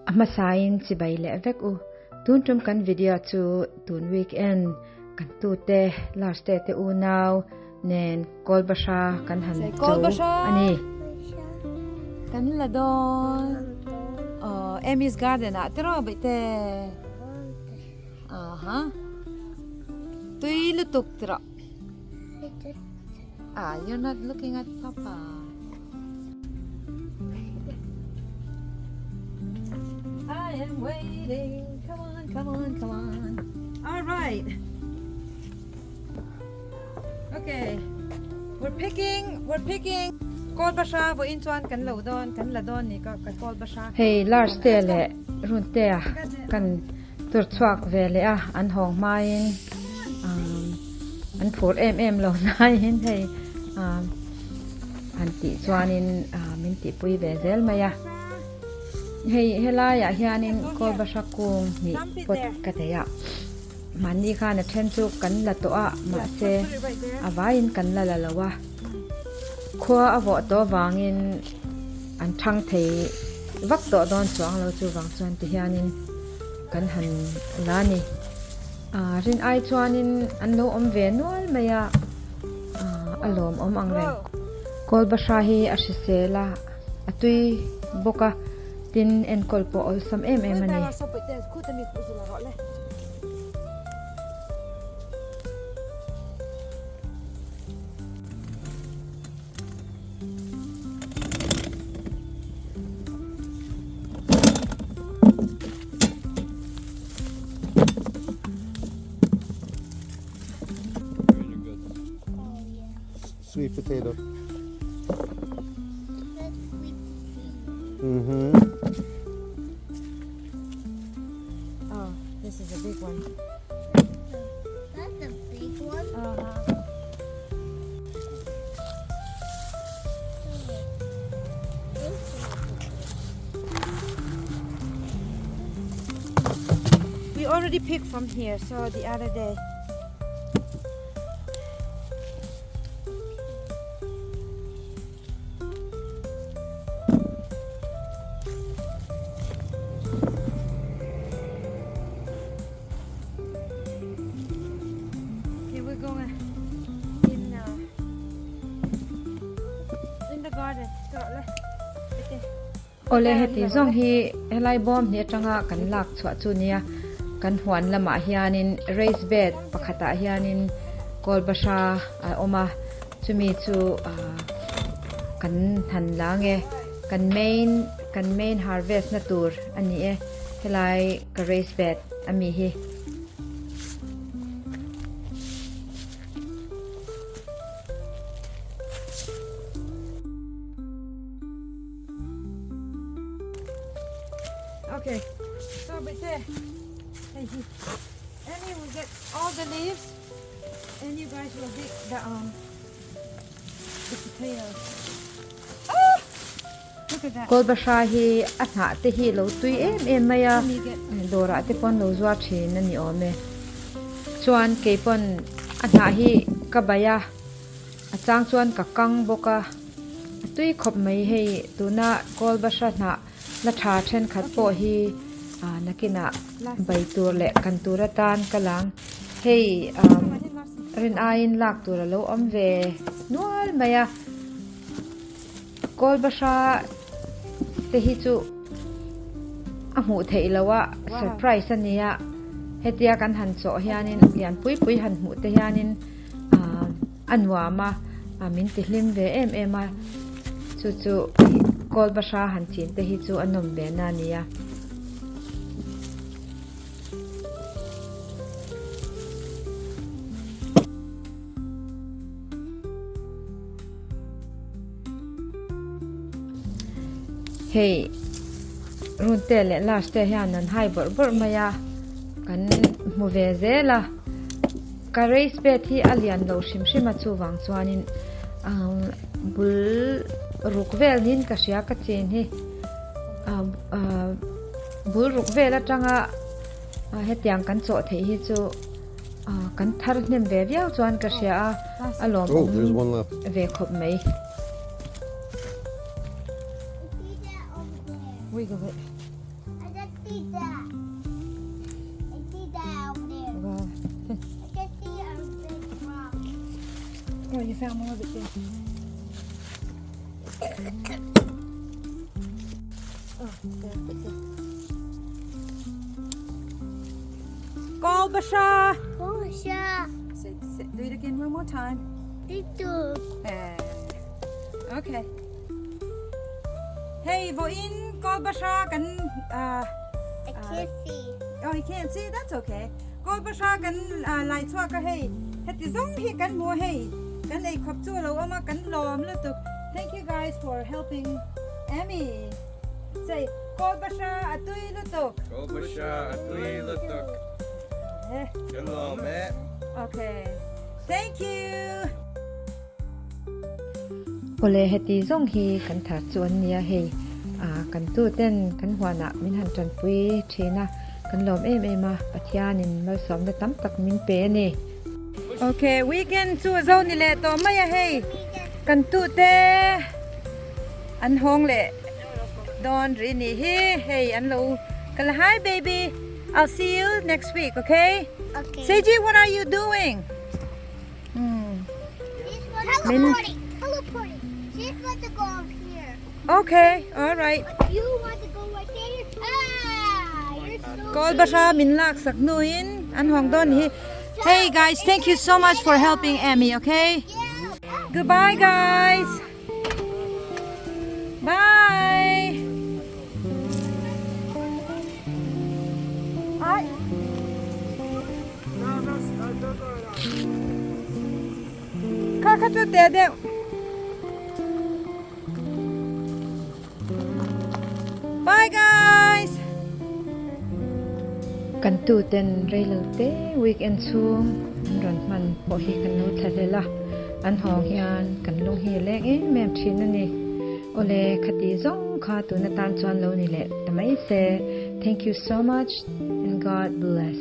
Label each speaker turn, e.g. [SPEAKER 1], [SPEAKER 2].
[SPEAKER 1] ama sain si bai le vek u tun tum kan video chu tun weekend kan tu te LARSTEA te u now nen KAWLBAHRA kan han chu ani
[SPEAKER 2] kan la don Amy's garden a tero bite aha tui lutuk tero you're not looking at Papa. I am waiting. Come on, come on, come on. All right. Okay. We're picking. KAWLBAHRA for inchuan kan la don ni ka KAWLBAHRA.
[SPEAKER 1] hey LARSTEA le RUNETEAN kan tur chuak ve le a an hong main an 4mm lo nain hey an ti chuanin min ti pui ve zel maya hey hela ya hianin KAWLBAHRA kung ni pot kateya mani kha na then chu kan la to a ma se awain kan la lawa khwa avo to wangin an thang thei vak to don chuang lo chu wang chuan ti hianin kan han lani rin ai chuanin an lo om ve nual maya alom om ang ren KAWLBAHRA hi asisela atui boka tin en kolpo ol sam em ani
[SPEAKER 3] Sweet potato.
[SPEAKER 2] Oh, this is a big one.
[SPEAKER 4] That's a big one.
[SPEAKER 2] We already picked from here, so the other day. Okay, we're going in the garden.
[SPEAKER 1] ole heti zong hi helai bom ni atanga kan lak chwa chu nia kan huan lama hianin raised bed pakhata hianin KAWLBAHRA oma chumi chu kan han lange kan main harvest na tur ani e helai ka raised bed ami hi
[SPEAKER 2] Okay, so but there, Annie will get all the leaves, and you guys will dig the potatoes. Oh! Look at that.
[SPEAKER 1] KAWLBAHRA hi atha te hi lo tui em maya dora te pon lo zwa thin ani ome chuan ke pon atha hi kabaya achang chuan ka kang boka tui khop mai hei tuna KAWLBAHRA na la tha then khat po hi nakina bai tur le kan turatan kalang hei rin ain lak tur lo om ve nual maya KAWLBAHRA te hi chu amu thei lawa surprise ania hetia kan han cho hianin yan pui han mu te hianin anwa ma min ti hlim ve em a chu KAWLBAHRA han chin te hi chu anom be na nia hey RUNETEAN le LARSTEA hian an hai bor maya kan mu ve zela ka raised bed hi alian lo shim chu wang chuanin bul rukvel nin ka sia ka chen hi bul rukvel atanga hetiang kan cho thei hi chu kan thar hnem ve viau chuan ka sia alom
[SPEAKER 3] Oh, there's one left.
[SPEAKER 1] ve khop mai
[SPEAKER 2] Wiggle it.
[SPEAKER 4] I got see that. I see that out there.
[SPEAKER 2] Wow.
[SPEAKER 4] I can see a big rock.
[SPEAKER 2] Oh, you found more of it too. Oh, there, that's it. KAWLBAHRA.
[SPEAKER 4] Oh, sure.
[SPEAKER 2] Do it again one more time.
[SPEAKER 4] Little.
[SPEAKER 2] Okay. Hey, vô in KAWLBAHRA kan
[SPEAKER 4] I can't see.
[SPEAKER 2] oh, you can't see. That's okay. KAWLBAHRA kan lai chua ka hey. Heti zong hi kan mo hey. Kan ei khop chu lo ama kan lom lu tuk. Thank you guys for helping Emmy. Say KAWLBAHRA atui lu tuk.
[SPEAKER 5] KAWLBAHRA atui lutuk. Shalom, eh?
[SPEAKER 2] Okay. Thank you.
[SPEAKER 1] Ole heti zong hi kan thar chuan nia hei kan tu ten kan huana min han tran pui thina kan lom em ema pathianin mal som na tam tak min pe ni.
[SPEAKER 2] Okay, weekend chu zo ni le to maya hey. Kan tu te an hong le don ri ni hi hey an lo kala hi baby. I'll see you next week, okay?
[SPEAKER 4] Okay.
[SPEAKER 2] Seiji, what are you doing?
[SPEAKER 4] Teleporting. Teleporting. She's want to go up here.
[SPEAKER 2] Okay, all right.
[SPEAKER 4] But you want to go right there. You're so
[SPEAKER 2] KAWLBAHRA min lak sak nuin an hong don hi. Hey guys, thank you so much for helping Emmy, okay?
[SPEAKER 4] Yeah.
[SPEAKER 2] Goodbye guys. Bye. Hi. Kaka tu dede. Bye guys.
[SPEAKER 1] Kan tu ten reilu te weekend chung an ron man po hi kan no thadela an hong hian kan lung hi lek mem thin ani ole khati zong kha tu na tan chuan lo ni le tamai se thank you so much and God bless.